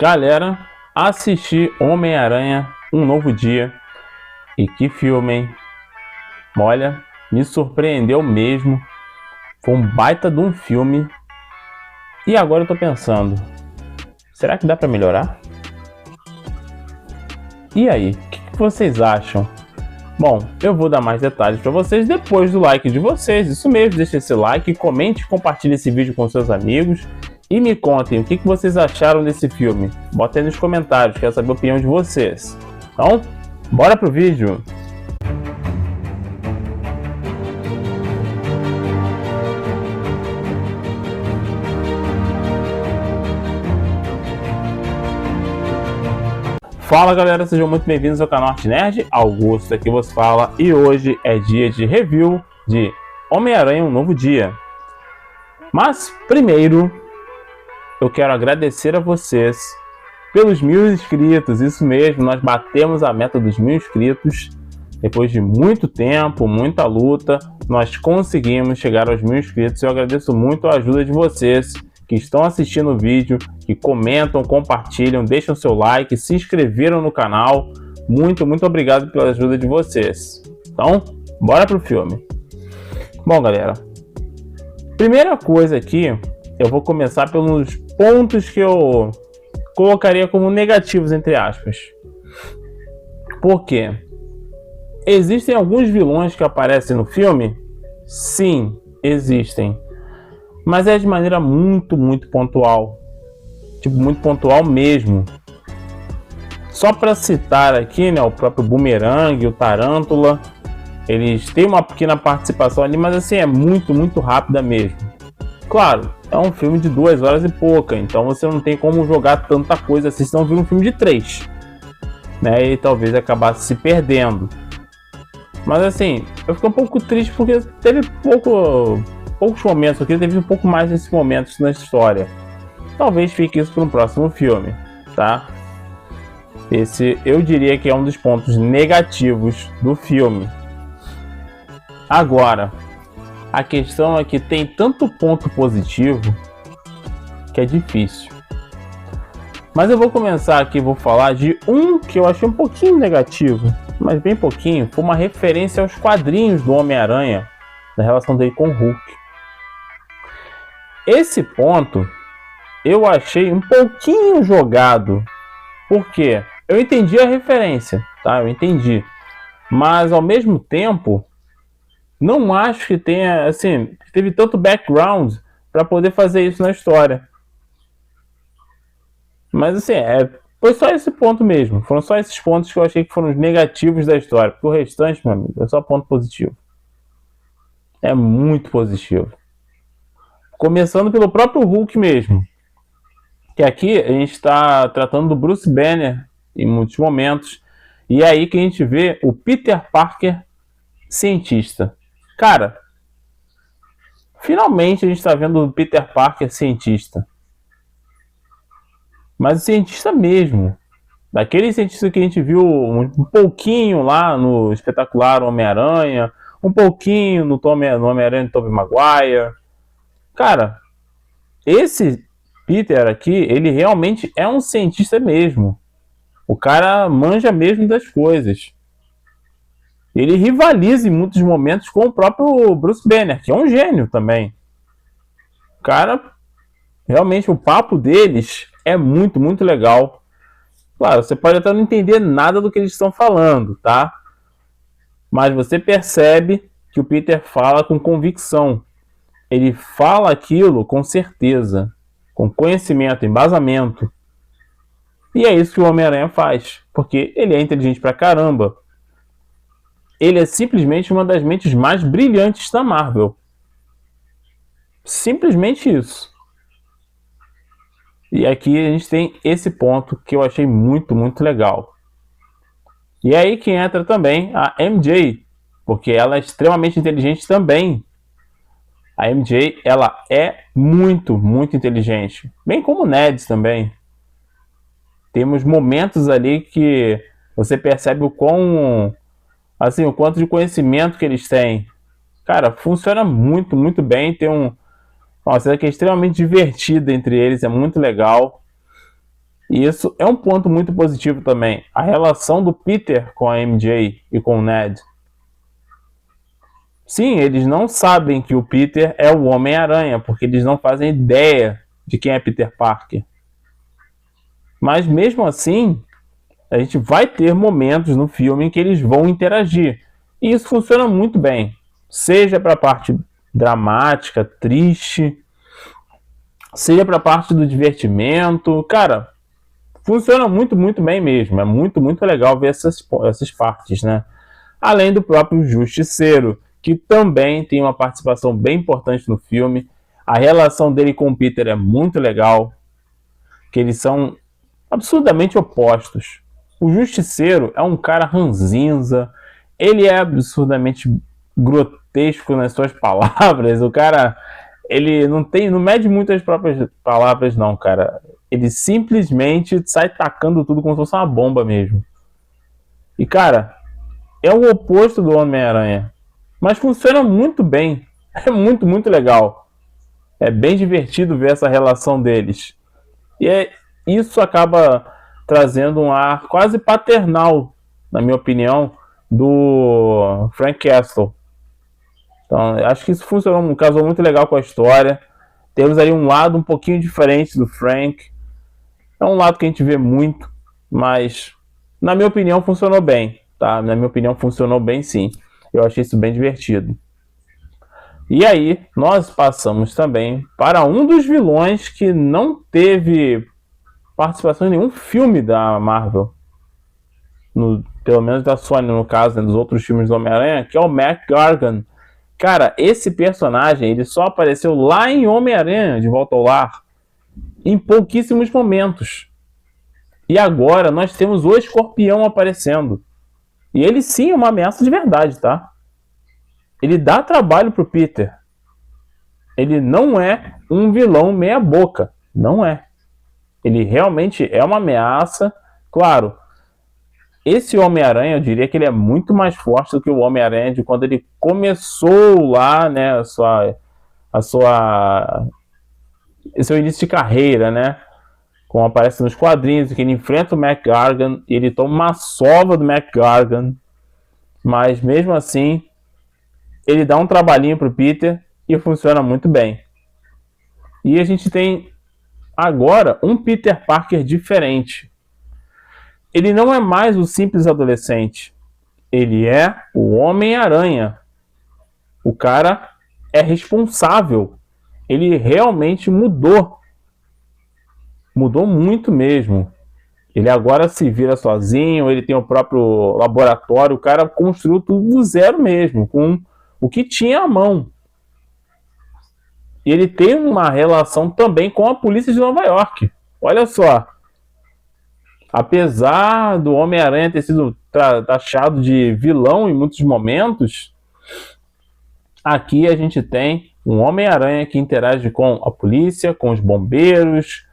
Galera, assisti Homem-Aranha Um Novo Dia. E que filme, hein? Olha, me surpreendeu mesmo. Foi um baita de um filme. E agora eu tô pensando, será que dá pra melhorar? E aí, o que vocês acham? Bom, eu vou dar mais detalhes para vocês depois do like de vocês. Isso mesmo, deixe esse like, comente e compartilhe esse vídeo com seus amigos. E me contem o que vocês acharam desse filme. Botem aí nos comentários, quero saber a opinião de vocês. Então, bora pro vídeo! Fala galera, sejam muito bem-vindos ao canal Arte Nerd. Augusto aqui vos fala e hoje é dia de review de Homem-Aranha Um Novo Dia. Mas primeiro eu quero agradecer a vocês pelos 1000 inscritos. Isso mesmo, nós batemos a meta dos 1000 inscritos. Depois de muito tempo, muita luta, nós conseguimos chegar aos 1000 inscritos. Eu agradeço muito a ajuda de vocês que estão assistindo o vídeo, que comentam, compartilham, deixam seu like, se inscreveram no canal. Muito obrigado pela ajuda de vocês. Então, bora pro filme. Bom, galera, primeira coisa aqui, eu vou começar pelos pontos que eu colocaria como negativos, entre aspas. Por quê? Existem alguns vilões que aparecem no filme? Sim, existem. Mas é de maneira muito pontual. Tipo, muito pontual mesmo. Só para citar aqui, né, o próprio Boomerang, o Tarântula, eles têm uma pequena participação ali, mas assim, é muito rápida mesmo. Claro, é um filme de 2 horas e pouca, então você não tem como jogar tanta coisa assim, senão vira um filme de 3. Né, e talvez acabasse se perdendo. Mas assim, eu fiquei um pouco triste porque teve poucos momentos, eu queria ter visto um pouco mais desses momentos na história. Talvez fique isso para um próximo filme, tá? Esse eu diria que é um dos pontos negativos do filme. Agora, a questão é que tem tanto ponto positivo que é difícil. Mas eu vou começar aqui, vou falar de um que eu achei um pouquinho negativo, mas bem pouquinho. Foi uma referência aos quadrinhos do Homem-Aranha, da relação dele com o Hulk. Esse ponto eu achei um pouquinho jogado, porque eu entendi a referência, tá? Eu entendi, mas ao mesmo tempo não acho que tenha, assim, teve tanto background para poder fazer isso na história. Mas assim, foi só esse ponto mesmo, foram só esses pontos que eu achei que foram os negativos da história, porque o restante, meu amigo, é só ponto positivo. É muito positivo. Começando pelo próprio Hulk mesmo. Que aqui a gente está tratando do Bruce Banner em muitos momentos. E é aí que a gente vê o Peter Parker cientista. Cara, finalmente a gente está vendo o Peter Parker cientista. Mas o cientista mesmo. Daquele cientista que a gente viu um pouquinho lá no espetacular Homem-Aranha. Um pouquinho no Homem-Aranha de Tobey Maguire. Cara, esse Peter aqui, ele realmente é um cientista mesmo. O cara manja mesmo das coisas. Ele rivaliza em muitos momentos com o próprio Bruce Banner, que é um gênio também. Cara, realmente o papo deles é muito legal. Claro, você pode até não entender nada do que eles estão falando, tá? Mas você percebe que o Peter fala com convicção. Ele fala aquilo com certeza, com conhecimento, embasamento. E é isso que o Homem-Aranha faz, porque ele é inteligente pra caramba. Ele é simplesmente uma das mentes mais brilhantes da Marvel. Simplesmente isso. E aqui a gente tem esse ponto que eu achei muito legal. E é aí que entra também a MJ, porque ela é extremamente inteligente também. A MJ, ela é muito inteligente. Bem como o Ned também. Temos momentos ali que você percebe o quanto de conhecimento que eles têm. Cara, funciona muito bem. Tem uma cena que é extremamente divertida entre eles, é muito legal. E isso é um ponto muito positivo também. A relação do Peter com a MJ e com o Ned. Sim, eles não sabem que o Peter é o Homem-Aranha, porque eles não fazem ideia de quem é Peter Parker. Mas mesmo assim, a gente vai ter momentos no filme em que eles vão interagir. E isso funciona muito bem. Seja para a parte dramática, triste, seja para a parte do divertimento. Cara, funciona muito, muito bem mesmo. É muito, muito legal ver essas partes, né? Além do próprio Justiceiro, que também tem uma participação bem importante no filme. A relação dele com o Peter é muito legal, que eles são absurdamente opostos. O Justiceiro é um cara ranzinza, ele é absurdamente grotesco nas suas palavras. O cara, ele não mede muito as próprias palavras não, cara. Ele simplesmente sai tacando tudo como se fosse uma bomba mesmo. E cara, é o oposto do Homem-Aranha, mas funciona muito bem. É muito, muito legal. É bem divertido ver essa relação deles. E isso acaba trazendo um ar quase paternal, na minha opinião, do Frank Castle. Então, acho que isso funcionou, casou muito legal com a história. Temos aí um lado um pouquinho diferente do Frank. É um lado que a gente vê muito, mas na minha opinião funcionou bem, tá? Na minha opinião funcionou bem, sim. Eu achei isso bem divertido. E aí, nós passamos também para um dos vilões que não teve participação em nenhum filme da Marvel. Pelo menos da Sony, no caso, né, dos outros filmes do Homem-Aranha, que é o Mac Gargan. Cara, esse personagem, ele só apareceu lá em Homem-Aranha, de Volta ao Lar, em pouquíssimos momentos. E agora nós temos o Escorpião aparecendo. E ele sim é uma ameaça de verdade, tá? Ele dá trabalho pro Peter. Ele não é um vilão meia boca. Não é. Ele realmente é uma ameaça. Claro, esse Homem-Aranha, eu diria que ele é muito mais forte do que o Homem-Aranha de quando ele começou lá, né, seu início de carreira, né? Como aparece nos quadrinhos, que ele enfrenta o Mac Gargan e ele toma uma sova do Mac Gargan. Mas mesmo assim, ele dá um trabalhinho pro Peter e funciona muito bem. E a gente tem agora um Peter Parker diferente. Ele não é mais o simples adolescente. Ele é o Homem-Aranha. O cara é responsável. Ele realmente mudou. Mudou muito mesmo. Ele agora se vira sozinho, ele tem o próprio laboratório. O cara construiu tudo do zero mesmo, com o que tinha à mão. E ele tem uma relação também com a polícia de Nova York. Olha só. Apesar do Homem-Aranha ter sido taxado de vilão em muitos momentos, aqui a gente tem um Homem-Aranha que interage com a polícia, com os bombeiros,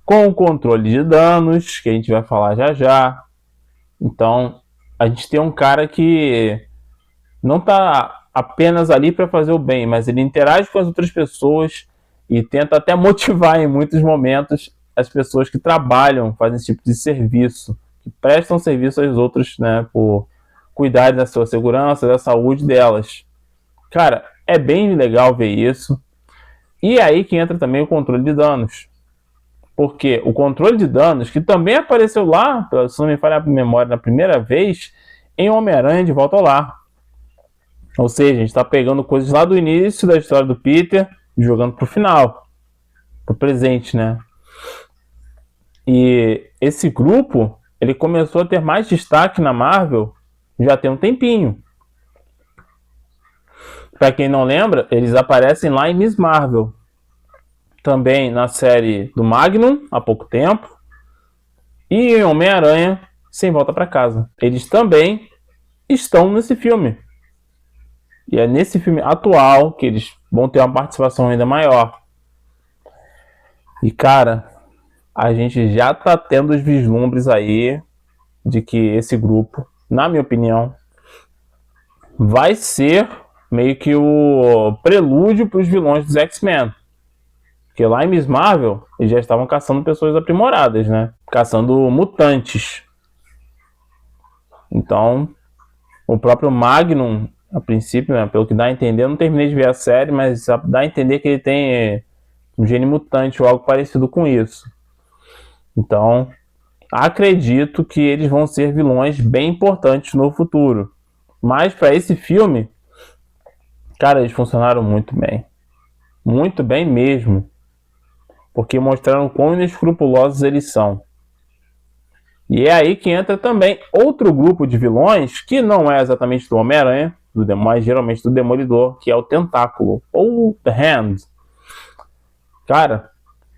com o controle de danos, que a gente vai falar já já. Então, a gente tem um cara que não está apenas ali para fazer o bem, mas ele interage com as outras pessoas e tenta até motivar em muitos momentos as pessoas que trabalham, fazem esse tipo de serviço, que prestam serviço aos outros, né, por cuidar da sua segurança, da saúde delas. Cara, é bem legal ver isso. E aí que entra também o controle de danos. Porque o controle de danos, que também apareceu lá, se não me falha a memória, na primeira vez, em Homem-Aranha de Volta ao Lar. Ou seja, a gente está pegando coisas lá do início da história do Peter e jogando pro final, pro presente, né? E esse grupo, ele começou a ter mais destaque na Marvel já tem um tempinho. Para quem não lembra, eles aparecem lá em Miss Marvel. Também na série do Magnum, há pouco tempo. E em Homem-Aranha, Sem Volta para Casa. Eles também estão nesse filme. E é nesse filme atual que eles vão ter uma participação ainda maior. E cara, a gente já tá tendo os vislumbres aí de que esse grupo, na minha opinião, vai ser meio que o prelúdio para os vilões dos X-Men. Porque lá em Miss Marvel, eles já estavam caçando pessoas aprimoradas, né? caçando mutantes. Então, o próprio Magnum, a princípio, né, pelo que dá a entender, eu não terminei de ver a série, mas dá a entender que ele tem um gene mutante ou algo parecido com isso. Então, acredito que eles vão ser vilões bem importantes no futuro. Mas para esse filme, cara, eles funcionaram muito bem. Muito bem mesmo. Porque mostraram quão inescrupulosos eles são. E é aí que entra também outro grupo de vilões, que não é exatamente do Homem-Aranha, mas geralmente do Demolidor, que é o Tentáculo, ou The Hand. Cara,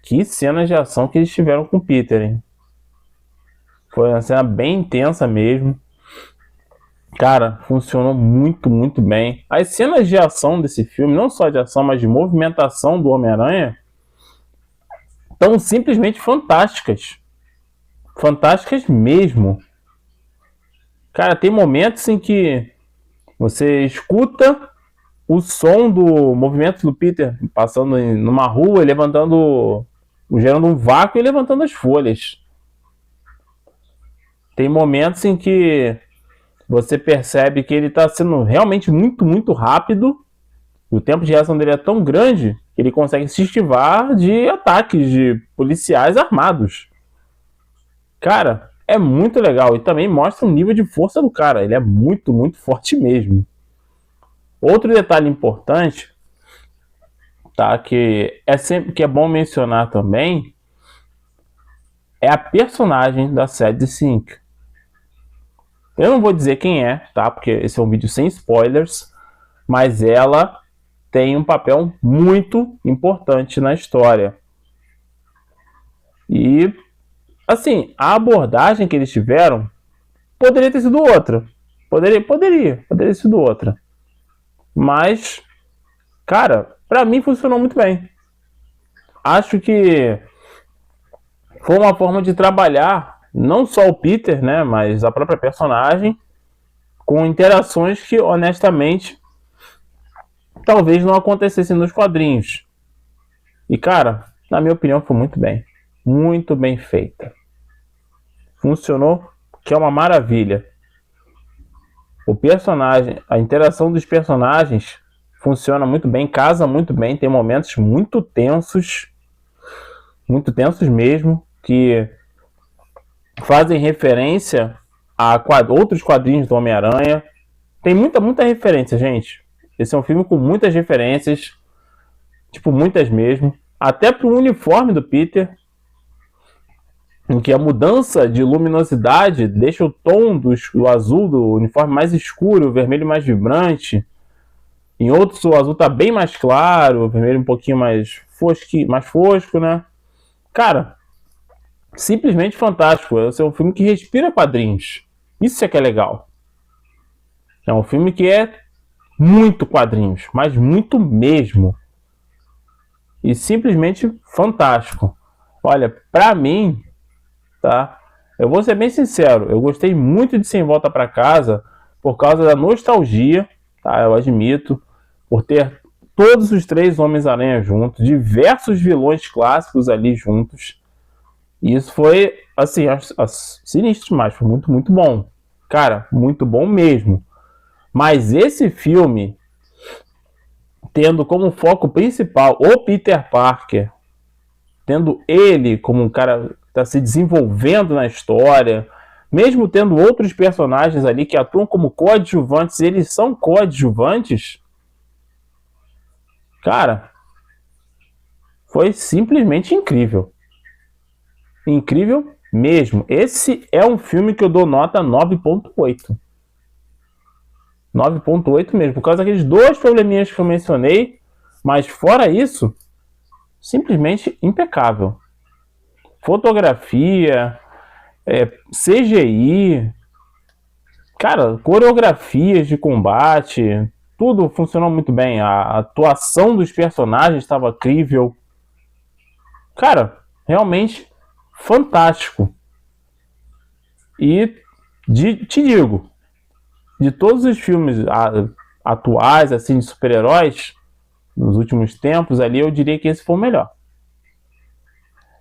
que cenas de ação que eles tiveram com o Peter, hein? Foi uma cena bem intensa mesmo. Cara, funcionou muito, muito bem. As cenas de ação desse filme, não só de ação, mas de movimentação do Homem-Aranha, estão simplesmente fantásticas. Fantásticas mesmo. Cara, tem momentos em que você escuta o som do movimento do Peter passando numa rua, levantando, gerando um vácuo e levantando as folhas. Tem momentos em que você percebe que ele está sendo realmente muito, muito rápido. E o tempo de reação dele é tão grande que ele consegue se esquivar de ataques de policiais armados. Cara, é muito legal. E também mostra o nível de força do cara. Ele é muito, muito forte mesmo. Outro detalhe importante, tá, que é bom mencionar também, é a personagem da Sadie Sink. Eu não vou dizer quem é, tá? Porque esse é um vídeo sem spoilers, mas ela tem um papel muito importante na história. E, assim, a abordagem que eles tiveram poderia ter sido outra. Poderia ter sido outra. Mas, cara, pra mim funcionou muito bem. Acho que foi uma forma de trabalhar não só o Peter, né, mas a própria personagem, com interações que, honestamente, talvez não acontecessem nos quadrinhos. E, cara, na minha opinião, foi muito bem feita. Funcionou, que é uma maravilha. O personagem, a interação dos personagens funciona muito bem, casa muito bem, tem momentos muito tensos mesmo, que fazem referência a outros quadrinhos do Homem-Aranha. Tem muita referência, gente. Esse é um filme com muitas referências, tipo, muitas mesmo. Até pro uniforme do Peter, em que a mudança de luminosidade deixa o tom do azul do uniforme mais escuro, o vermelho mais vibrante. Em outros o azul tá bem mais claro, o vermelho um pouquinho mais fosco, né? Cara, simplesmente fantástico. Esse é um filme que respira quadrinhos. Isso é que é legal. É um filme que é muito quadrinhos, mas muito mesmo. E simplesmente fantástico. Olha, pra mim, tá? Eu vou ser bem sincero, eu gostei muito de Sem Volta Pra Casa por causa da nostalgia, tá? Eu admito, por ter todos os três Homens-Aranha juntos, diversos vilões clássicos ali juntos. E isso foi, assim, sinistro demais, foi muito, muito bom. Cara, muito bom mesmo. Mas esse filme, tendo como foco principal o Peter Parker, tendo ele como um cara que está se desenvolvendo na história, mesmo tendo outros personagens ali que atuam como coadjuvantes, eles são coadjuvantes, cara, foi simplesmente incrível. Incrível mesmo. Esse é um filme que eu dou nota 9.8. 9.8 mesmo, por causa daqueles dois probleminhas que eu mencionei, mas fora isso, simplesmente impecável. Fotografia, CGI, cara, coreografias de combate, tudo funcionou muito bem. A atuação dos personagens estava incrível. Cara, realmente fantástico. E te digo, de todos os filmes atuais, assim, de super-heróis, nos últimos tempos ali, eu diria que esse foi o melhor.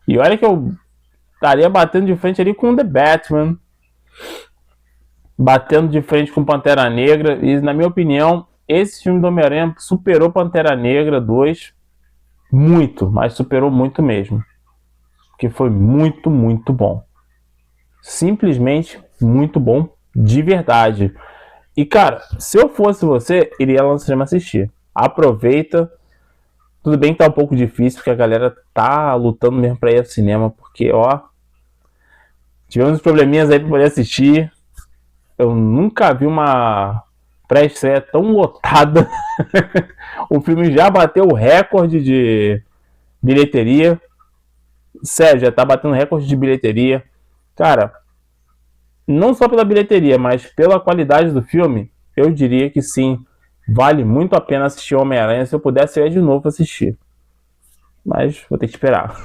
E olha que eu estaria batendo de frente ali com The Batman, batendo de frente com Pantera Negra, e na minha opinião, esse filme do Homem-Aranha superou Pantera Negra 2 muito, mas superou muito mesmo, que foi muito, muito bom. Simplesmente muito bom, de verdade. E cara, se eu fosse você, iria lá no cinema assistir. Aproveita. Tudo bem que tá um pouco difícil, porque a galera tá lutando mesmo pra ir ao cinema, porque ó, tivemos uns probleminhas aí pra poder assistir. Eu nunca vi uma pré-estreia tão lotada. O filme já bateu o recorde de bilheteria. Sério, já tá batendo recorde de bilheteria. Cara, não só pela bilheteria, mas pela qualidade do filme, eu diria que sim, vale muito a pena assistir Homem-Aranha. Se eu pudesse, eu ia de novo assistir. Mas vou ter que esperar.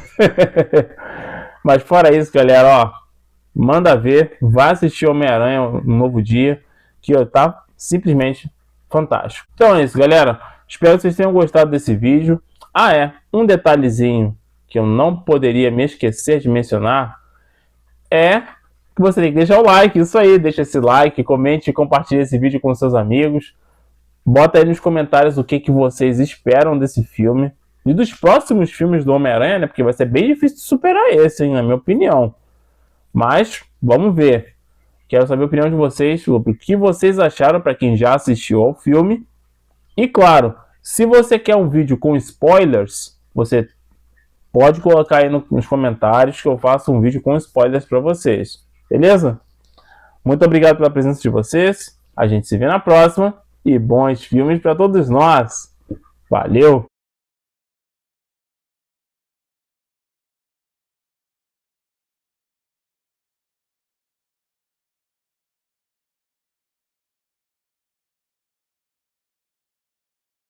Mas fora isso, galera, ó, manda ver, vai assistir Homem-Aranha um novo dia, que ó, tá simplesmente fantástico. Então é isso, galera. Espero que vocês tenham gostado desse vídeo. Ah, um detalhezinho que eu não poderia me esquecer de mencionar é que você tem que deixar o like. Isso aí, deixa esse like, comente e compartilhe esse vídeo com seus amigos. Bota aí nos comentários o que vocês esperam desse filme e dos próximos filmes do Homem-Aranha, né? Porque vai ser bem difícil de superar esse, hein, na minha opinião. Mas vamos ver. Quero saber a opinião de vocês sobre o que vocês acharam, para quem já assistiu ao filme. E claro, se você quer um vídeo com spoilers, você pode colocar aí nos comentários que eu faço um vídeo com spoilers para vocês. Beleza? Muito obrigado pela presença de vocês. A gente se vê na próxima. E bons filmes para todos nós. Valeu!